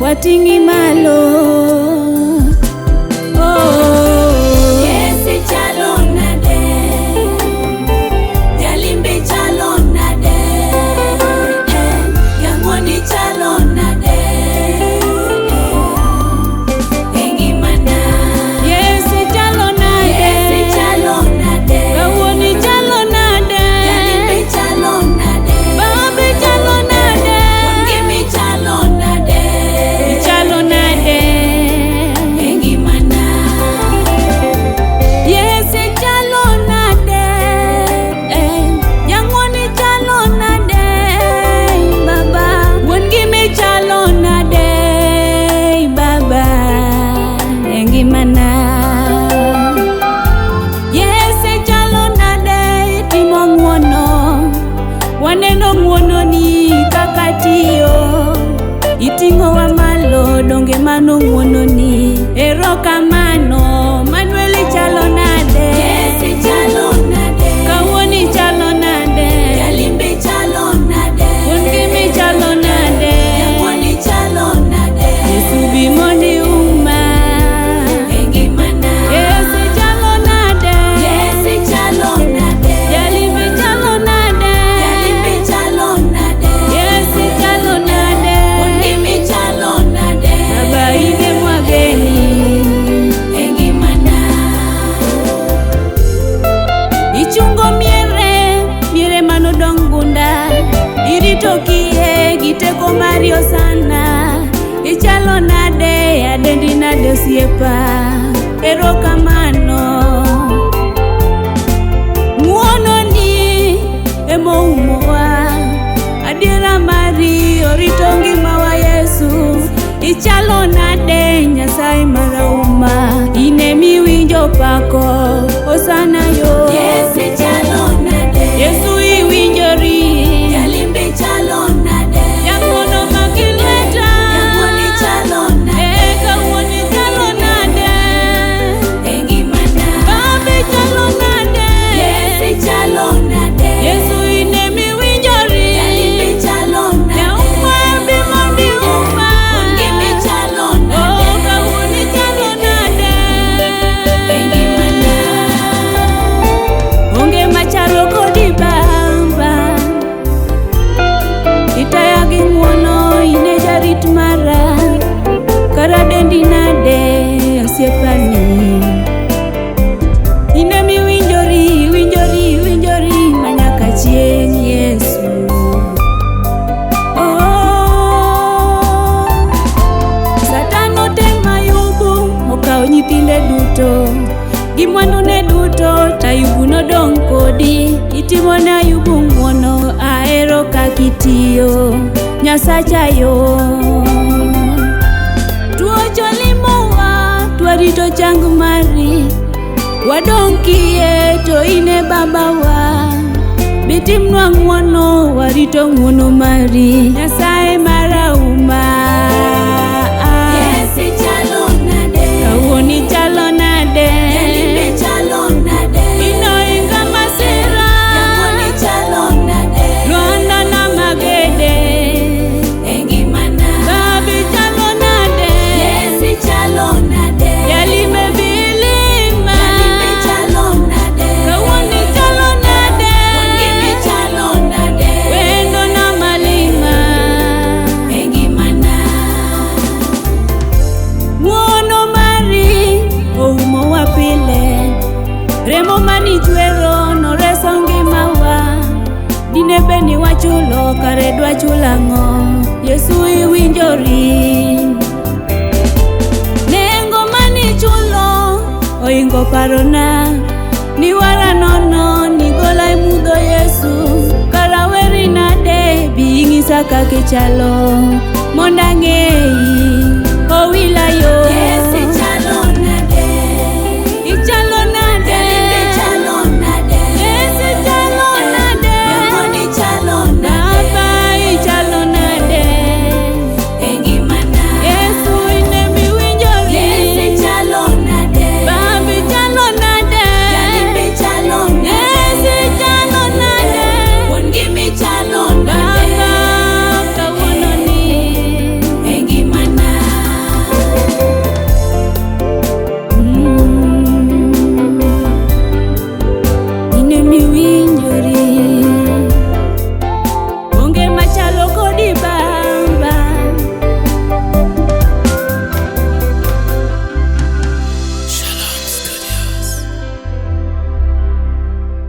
wating'i malo. Yesi chalo nade, Jalimbe chalo nade, Yang'oni chalo nade, engimana. Yesi chalo nade, Yesi chalo nade, Kawuoni chalo nade, Jalimbe chalo nade, Babe chalo nade, Wangimi chalo nade, Ichalo nade, engimana. Yesi chalo nade, Yang'oni chalo nade, Baba Wuon-gimi chalo nade, Baba engimana. Yesi chalo nade, itimo ng'wono, waneno ng'wononi kaka tiyo, iting'owa malo, donge mano ng'wononi. Erokamano. Manuel chalo nade, Yesi chalo nade, Kawuoni chalo nade, Jalimbe chalo nade, Wuon-gimi chalo nade, Yang'oni chalo nade, Yesu bi mondi uma. engimana. Yesi chalo nade, Yesi chalo nade, Jalimbe chalo nade, Jalimbe chalo nade, Yesi chalo nade, Wangimi chalo nade, Baba ine mwageni. engimana. Ichungo miere manodong' gunda, irito kie gi teko mari osana. Ichalo nade, adendi nade osiepa, erokamano. Ng'wononi emoumowa, adiera mari orito ngimawa Yesu. Ichalo nade, Nyasaye marahuma, ine miwinjo pako osana yo. Yesi chalo nade, Yesu iwinjori, Jalimbe chalo nade, Yang'wono makilweta, Yang'oni chalo nade, Kawuoni chalo nade, engimana. Babe chalo nade, Yesi chalo nade, Yesu ine miwinjori, Jalimbe chalo nade, Yauma bi mondi uma, Wangimi chalo nade, Kawuoni chalo nade, engimana. onge machalo kodi Baba, itaya gi ng'wono, ine jarit mara, kara dendi nade osiepani. Ine miwinjori manyaka chieng' Yesu. Satan otemo Ayubu, okawo nyithinde duto gi mwandune duto, to Ayubu nodong' kodi. Itimone Ayubu ng'wono, ahero kakitiyo, Nyasacha yo. Tuoche olimowa, twarito chang mari, wadong' kie to ine babawa. Bitimnwa ng'wono, warito ng'wono mari, Nyasaye marahuma. Yesi chalo nade, Kawuoni chalo nade, Jalimbe chalo nade, inoinga masira, Yang'oni chalo nade, Lwanda na magede, engimana. Babi chalo nade, Yesi chalo nade, Jalimbe bilima, Jalimbe chalo nade, Kawuoni chalo nade, Wangimi chalo nade, wendo na malima. engimana. Ng'wono mari oumowa pile, remo mani chwero noreso ngimawa. Dine be ni wachulo, kare dwa chulang'o, Yesu iwinjori. Nengo mani chulo oingo parona, ni wara nono nigola imudho Yesu. Kara weri nade, bi ing'isa kakichalo, monda ng'eyi owila yo.